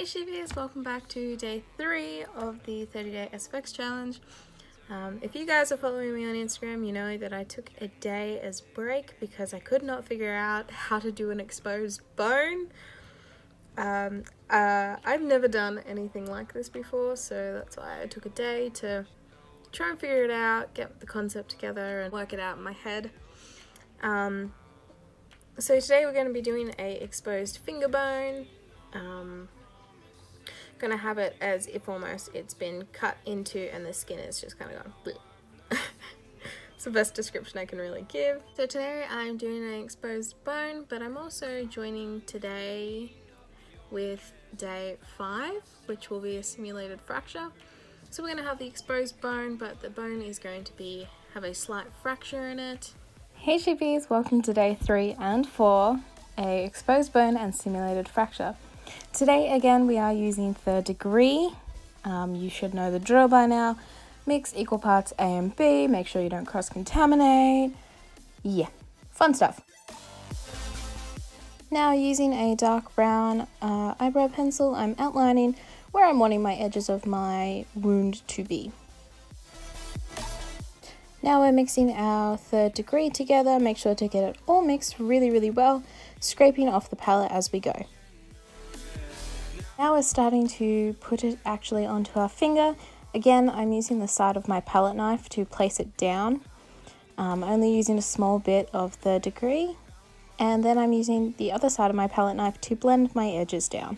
Hey Sheepies, welcome back to day 3 of the 30-day SFX challenge. If you guys are following me on Instagram, you know that I took a day as break because I could not figure out how to do an exposed bone. I've never done anything like this before, so that's why I took a day to try and figure it out, get the concept together and work it out in my head. So today we're going to be doing a exposed finger bone. Gonna have it as if almost it's been cut into and the skin is just kind of gone bleh. It's the best description I can really give. So today I'm doing an exposed bone, but I'm also joining today with day 5, which will be a simulated fracture. So we're gonna have the exposed bone, but the bone is going to have a slight fracture in it. Hey Sheepies, welcome to day 3 and 4, a exposed bone and simulated fracture. Today again we are using third degree. You should know the drill by now. Mix equal parts A and B, make sure you don't cross-contaminate. Yeah, fun stuff. Now using a dark brown eyebrow pencil, I'm outlining where I'm wanting my edges of my wound to be. Now we're mixing our third degree together. Make sure to get it all mixed really well, scraping off the palette as we go. Now we're starting to put it actually onto our finger. Again, I'm using the side of my palette knife to place it down. Only using a small bit of third degree, and then I'm using the other side of my palette knife to blend my edges down.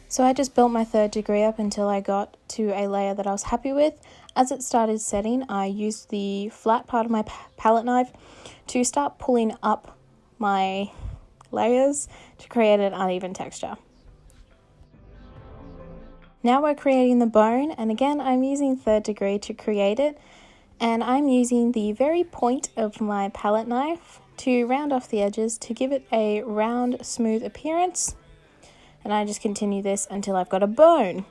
So I just built my third degree up until I got to a layer that I was happy with. As it started setting, I used the flat part of my palette knife to start pulling up my layers to create an uneven texture. Now we're creating the bone, and again I'm using third degree to create it, and I'm using the very point of my palette knife to round off the edges to give it a round, smooth appearance. And I just continue this until I've got a bone.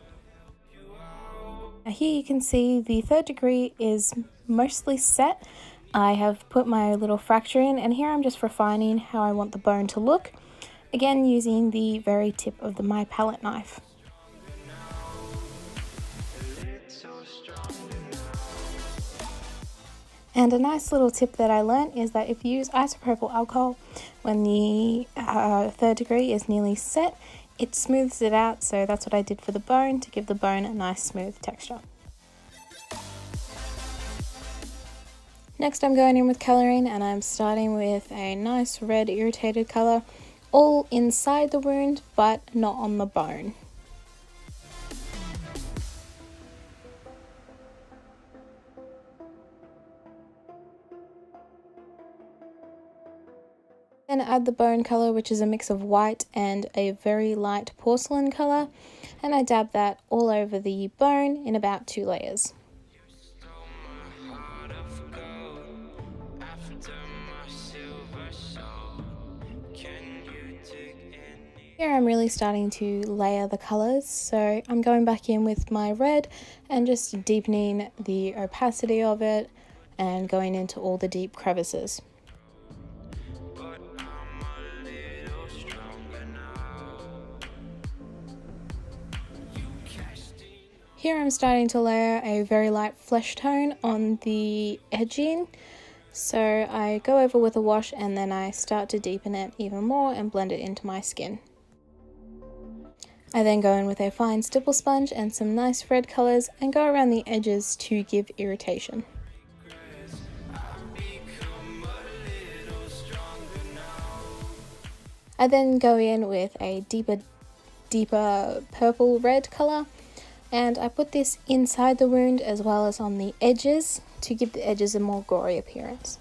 Now here you can see the third degree is mostly set. I have put my little fracture in, and here I'm just refining how I want the bone to look. Again, using the very tip of my palette knife. And a nice little tip that I learned is that if you use isopropyl alcohol when the third degree is nearly set, it smooths it out, so that's what I did for the bone to give the bone a nice smooth texture. Next I'm going in with colouring, and I'm starting with a nice red irritated colour, all inside the wound but not on the bone. Then add the bone colour, which is a mix of white and a very light porcelain colour, and I dab that all over the bone in about 2 layers. Here I'm really starting to layer the colours, so I'm going back in with my red and just deepening the opacity of it and going into all the deep crevices. Here I'm starting to layer a very light flesh tone on the edging, so I go over with a wash and then I start to deepen it even more and blend it into my skin. I then go in with a fine stipple sponge and some nice red colours and go around the edges to give irritation. I then go in with a deeper purple red colour, and I put this inside the wound as well as on the edges to give the edges a more gory appearance.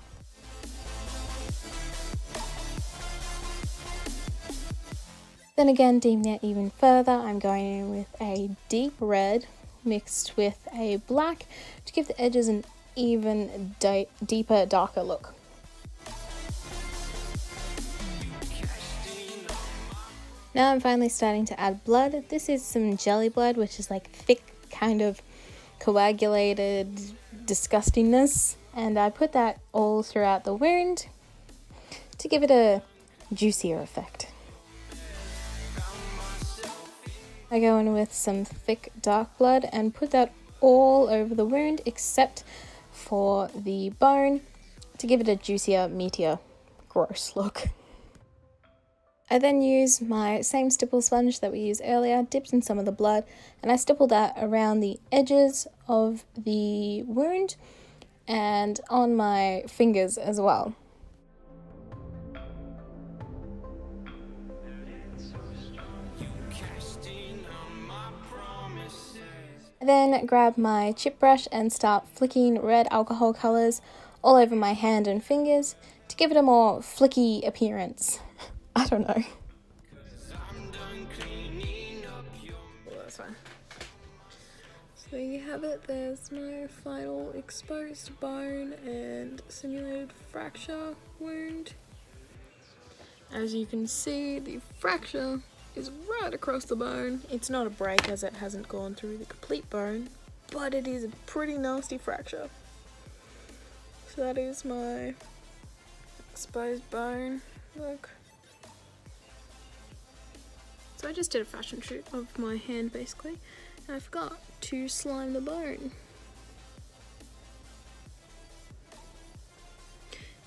Then again, deepening it even further, I'm going in with a deep red mixed with a black to give the edges an even deeper, darker look. Now I'm finally starting to add blood. This is some jelly blood, which is like thick, kind of coagulated disgustingness, and I put that all throughout the wound to give it a juicier effect. I go in with some thick dark blood and put that all over the wound except for the bone to give it a juicier, meatier, gross look. I then use my same stipple sponge that we used earlier, dipped in some of the blood, and I stippled that around the edges of the wound and on my fingers as well. I then grab my chip brush and start flicking red alcohol colours all over my hand and fingers to give it a more flicky appearance. I don't know. Well, that's fine. So there you have it. There's my final exposed bone and simulated fracture wound. As you can see, the fracture is right across the bone. It's not a break as it hasn't gone through the complete bone, but it is a pretty nasty fracture. So that is my exposed bone. Look. So I just did a fashion shoot of my hand basically, and I forgot to slime the bone.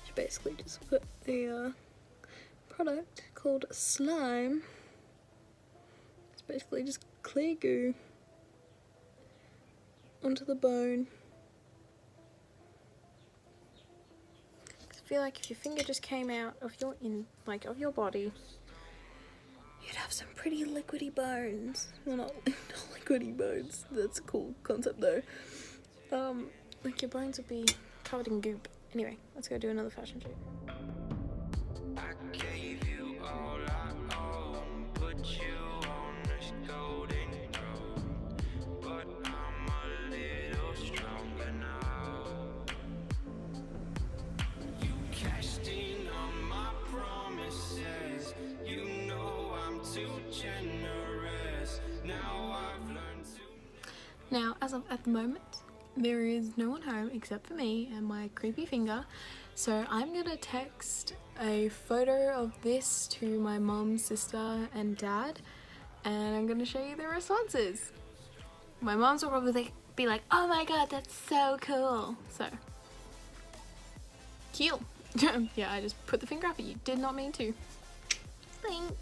You basically just put the product called slime. It's basically just clear goo onto the bone. I feel like if your finger just came out of your body, you'd have some pretty liquidy bones. Well, not liquidy bones. That's a cool concept though. Like your bones would be covered in goop. Anyway, let's go do another fashion shoot. I gave you all I own, put you on this golden throne, but I'm a little stronger now. You cashed in on my promises, you know I'm too generous. Now I've learned to. Now, as of at the moment, there is no one home except for me and my creepy finger, so I'm gonna text a photo of this to my mom, sister and dad, and I'm gonna show you the responses. My mom's will probably be like, oh my god, that's so cool. So cute. Yeah, I just put the finger up at you, did not mean to. Thanks.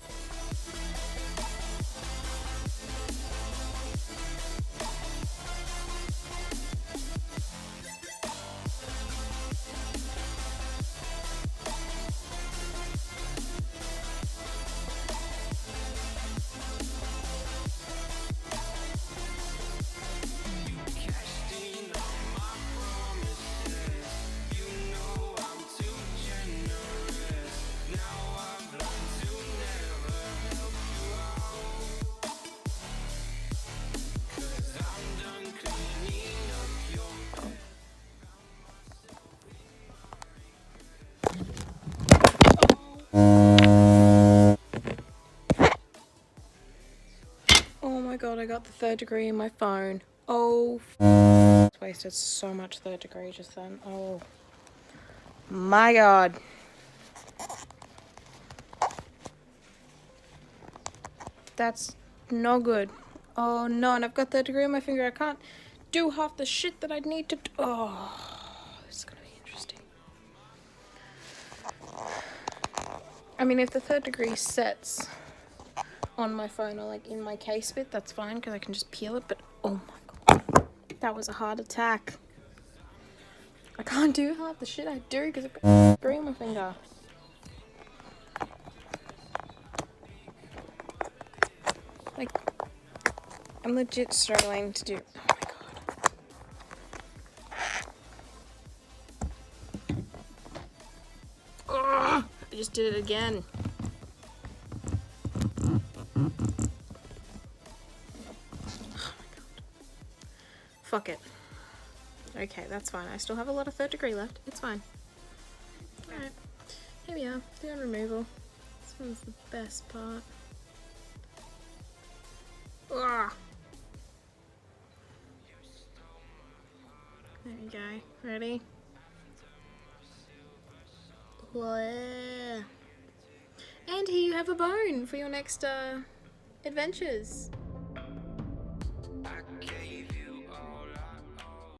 Oh my god, I got the 3rd degree in my phone. Oh, wasted so much 3rd degree just then. Oh my god. That's no good. Oh no, and I've got 3rd degree in my finger. I can't do half the shit that I'd need to do. Oh, this is gonna be interesting. I mean, if the 3rd degree sets on my phone or like in my case bit, that's fine because I can just peel it, but oh my god, that was a heart attack. I can't do half the shit I do because I've got 3rd degree in my finger. Like, I'm legit struggling to do. Oh my god. Ugh, I just did it again. Fuck it. Okay, that's fine. I still have a lot of 3rd degree left. It's fine. Alright. Here we are. Doing removal. This one's the best part. Ugh. There you go. Ready? Whoa. And here you have a bone for your next adventures.